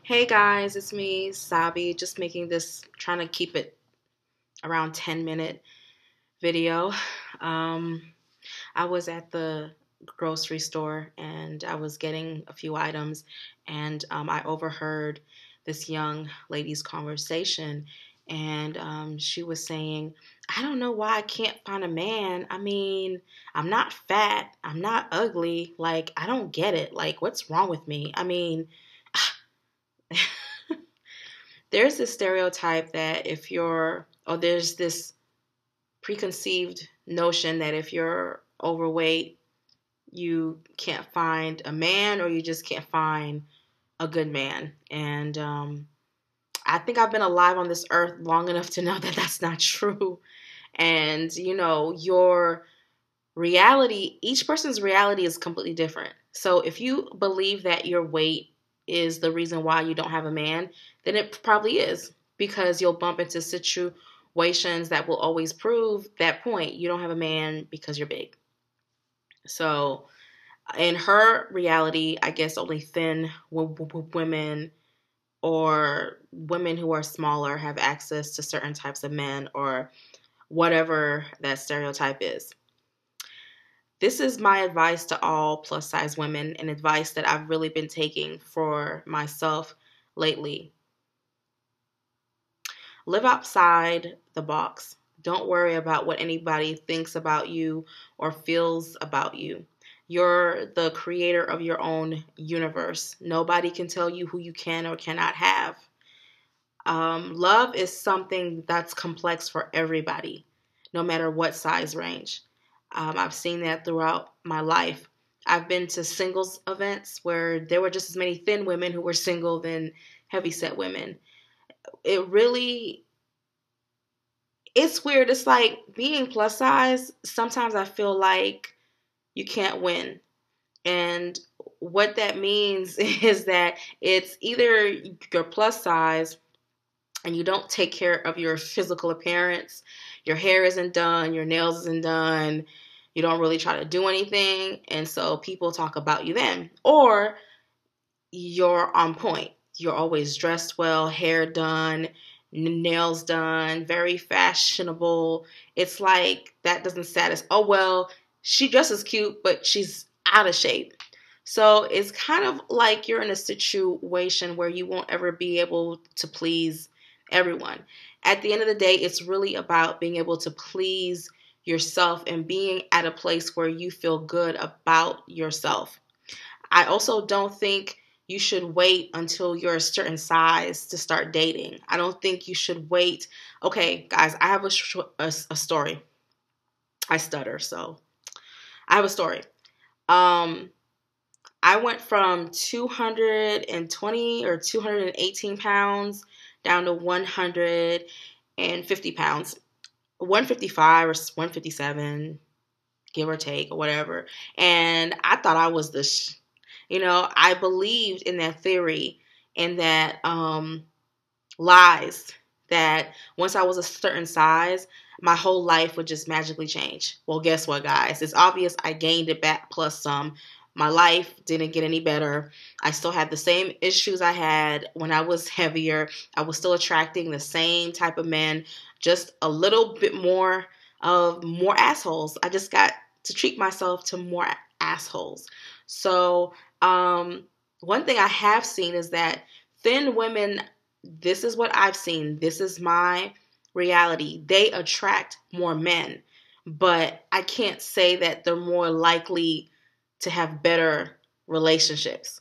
Hey guys, it's me, Sabi, just making this, trying to keep it around 10-minute video. Um, I was at the grocery store and I was getting a few items, and I overheard this young lady's conversation, and she was saying, I don't know why I can't find a man. I mean, I'm not fat, I'm not ugly, like, I don't get it. Like, what's wrong with me? I mean, there's this stereotype that if you're, or there's this preconceived notion that if you're overweight, you can't find a man or you just can't find a good man. And I think I've been alive on this earth long enough to know that that's not true. And, your reality, each person's reality is completely different. So if you believe that your weight is the reason why you don't have a man, then it probably is, because you'll bump into situations that will always prove that point. You don't have a man because you're big. So in her reality, I guess only thin women or women who are smaller have access to certain types of men, or whatever that stereotype is. This is my advice to all plus size women, and advice that I've really been taking for myself lately. Live outside the box. Don't worry about what anybody thinks about you or feels about you. You're the creator of your own universe. Nobody can tell you who you can or cannot have. Love is something that's complex for everybody, no matter what size range. I've seen that throughout my life. I've been to singles events where there were just as many thin women who were single than heavyset women. It really, it's weird. It's like being plus size. Sometimes I feel like you can't win. And what that means is that it's either you're plus size and you don't take care of your physical appearance, your hair isn't done, your nails isn't done, you don't really try to do anything, and so people talk about you then. Or you're on point. You're always dressed well, hair done, nails done, very fashionable. It's like that doesn't satisfy. Oh, well, she dresses cute, but she's out of shape. So it's kind of like you're in a situation where you won't ever be able to please everyone. At the end of the day, it's really about being able to please yourself and being at a place where you feel good about yourself. I also don't think you should wait until you're a certain size to start dating. I don't think you should wait. Okay, guys, I have a story. I stutter, so I have a story. Um, I went from 220 or 218 pounds down to 150 pounds, 155 or 157, give or take, or whatever. And I thought I was I believed in that theory and that lies that once I was a certain size, my whole life would just magically change. Well, guess what, guys? It's obvious I gained it back plus some. My life didn't get any better. I still had the same issues I had when I was heavier. I was still attracting the same type of men, just a little bit more assholes. I just got to treat myself to more assholes. So, one thing I have seen is that thin women, this is what I've seen. This is my reality. They attract more men, but I can't say that they're more likely to have better relationships.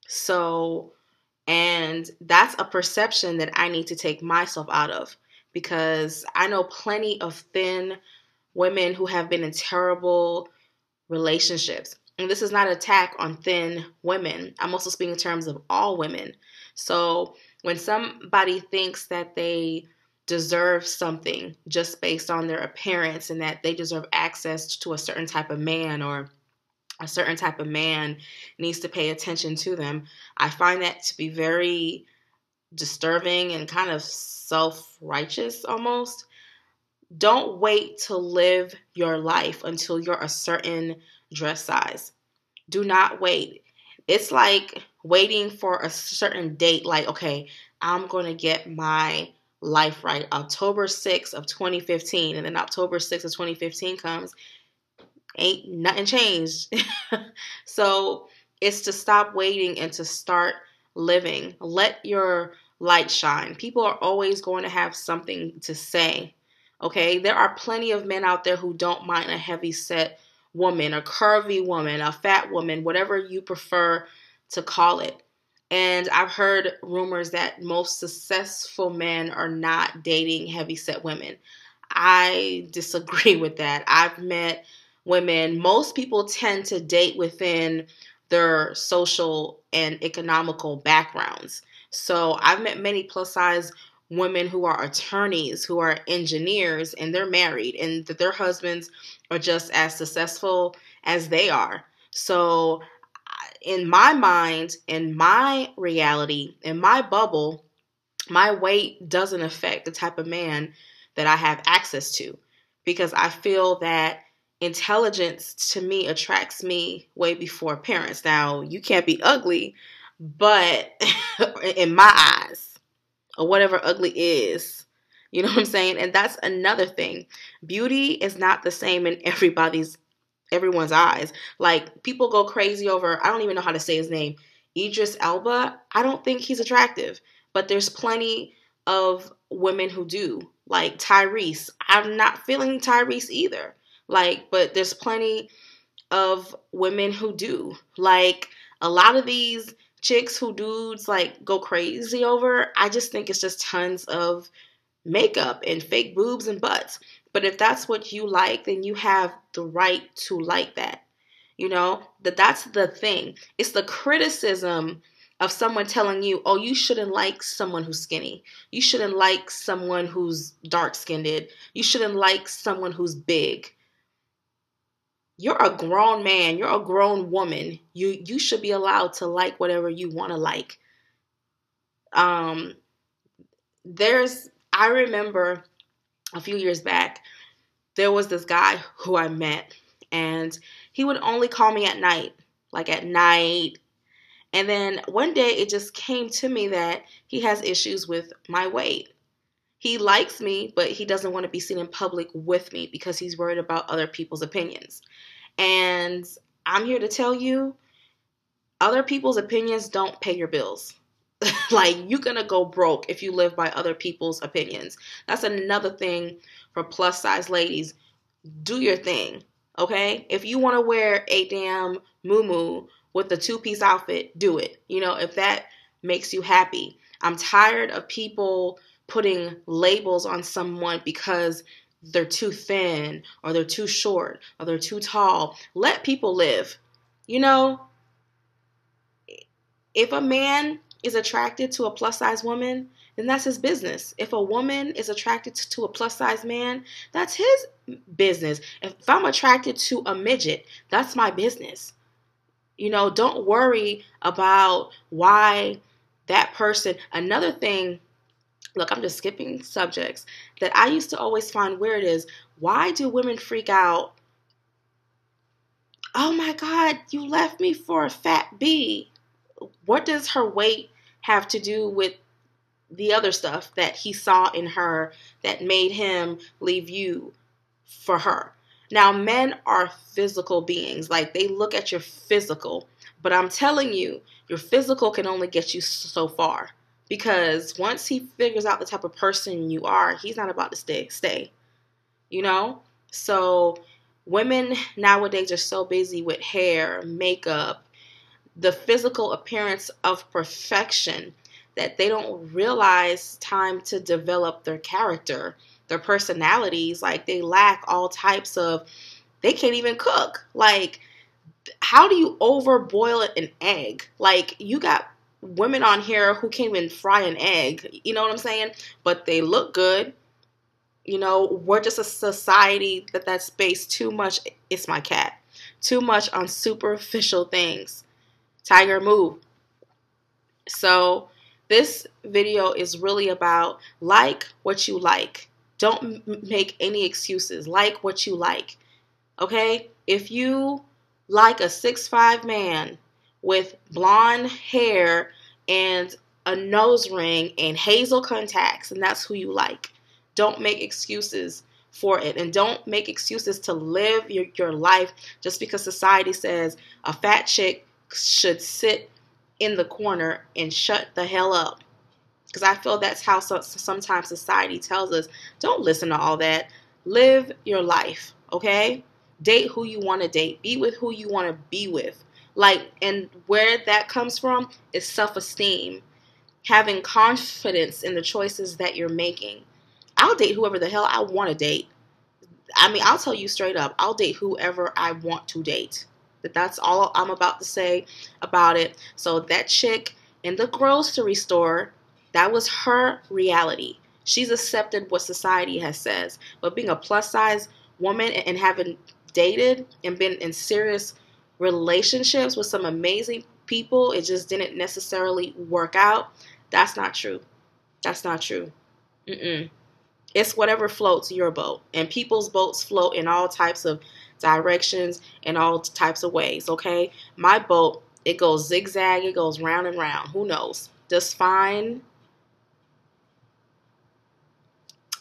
So, and that's a perception that I need to take myself out of, because I know plenty of thin women who have been in terrible relationships. And this is not an attack on thin women. I'm also speaking in terms of all women. So when somebody thinks that they deserve something just based on their appearance and that they deserve access to a certain type of man, or a certain type of man needs to pay attention to them, I find that to be very disturbing and kind of self-righteous almost. Don't wait to live your life until you're a certain dress size. Do not wait. It's like waiting for a certain date, like, okay, I'm going to get my life right October 6th of 2015, and then October 6th of 2015 comes, ain't nothing changed. So it's to stop waiting and to start living. Let your light shine. People are always going to have something to say. Okay, there are plenty of men out there who don't mind a heavy set woman, a curvy woman, a fat woman, whatever you prefer to call it. And I've heard rumors that most successful men are not dating heavy set women. I disagree with that. I've met women, most people tend to date within their social and economical backgrounds. So I've met many plus size women who are attorneys, who are engineers, and they're married, and that their husbands are just as successful as they are. So in my mind, in my reality, in my bubble, my weight doesn't affect the type of man that I have access to, because I feel that intelligence to me attracts me way before appearance. Now, you can't be ugly, but in my eyes, or whatever ugly is, you know what I'm saying? And that's another thing. Beauty is not the same in everyone's eyes. Like, people go crazy over, I don't even know how to say his name, Idris Elba. I don't think he's attractive, but there's plenty of women who do. Like Tyrese. I'm not feeling Tyrese either. Like, but there's plenty of women who do. Like, a lot of these chicks who dudes like go crazy over, I just think it's just tons of makeup and fake boobs and butts. But if that's what you like, then you have the right to like that. You know, that's the thing. It's the criticism of someone telling you, oh, you shouldn't like someone who's skinny. You shouldn't like someone who's dark skinned. You shouldn't like someone who's big. You're a grown man. You're a grown woman. You should be allowed to like whatever you want to like. I remember a few years back, there was this guy who I met, and he would only call me at night, like at night. And then one day it just came to me that he has issues with my weight. He likes me, but he doesn't want to be seen in public with me because he's worried about other people's opinions. And I'm here to tell you, other people's opinions don't pay your bills. Like, you're going to go broke if you live by other people's opinions. That's another thing for plus size ladies. Do your thing, okay? If you want to wear a damn muumuu with a two-piece outfit, do it. You know, if that makes you happy. I'm tired of people putting labels on someone because they're too thin, or they're too short, or they're too tall. Let people live. You know, if a man is attracted to a plus size woman, then that's his business. If a woman is attracted to a plus size man, that's his business. If I'm attracted to a midget, that's my business. You know, don't worry about why that person. Another thing, look, I'm just skipping subjects, that I used to always find weird is, why do women freak out? Oh my God, you left me for a fat B. What does her weight have to do with the other stuff that he saw in her that made him leave you for her? Now, men are physical beings. Like, they look at your physical. But I'm telling you, your physical can only get you so far. Because once he figures out the type of person you are, he's not about to stay. You know? So women nowadays are so busy with hair, makeup, the physical appearance of perfection, that they don't realize time to develop their character, their personalities. Like, they lack all types of, they can't even cook. Like, how do you overboil an egg? Like, you got women on here who can't even fry an egg. You know what I'm saying? But they look good. You know, we're just a society that's based too much, it's my cat, too much on superficial things. Tiger, move. So this video is really about like what you like. Don't make any excuses. Like what you like. Okay? If you like a 6'5" man with blonde hair and a nose ring and hazel contacts, and that's who you like. Don't make excuses for it, and don't make excuses to live your life just because society says a fat chick should sit in the corner and shut the hell up. Because I feel that's how sometimes society tells us. Don't listen to all that. Live your life, okay? Date who you want to date. Be with who you want to be with. Like, and where that comes from is self-esteem. Having confidence in the choices that you're making. I'll date whoever the hell I want to date. I mean, I'll tell you straight up, I'll date whoever I want to date. That's all I'm about to say about it. So that chick in the grocery store, that was her reality. She's accepted what society has says. But being a plus size woman and having dated and been in serious relationships with some amazing people, it just didn't necessarily work out. That's not true. That's not true. Mm-mm. It's whatever floats your boat. And people's boats float in all types of directions and all types of ways, okay? My boat, it goes zigzag, it goes round and round. Who knows? Just fine.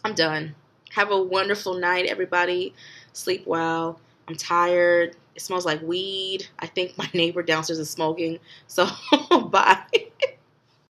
I'm done. Have a wonderful night, everybody. Sleep well. I'm tired. It smells like weed. I think my neighbor downstairs is smoking. So, bye.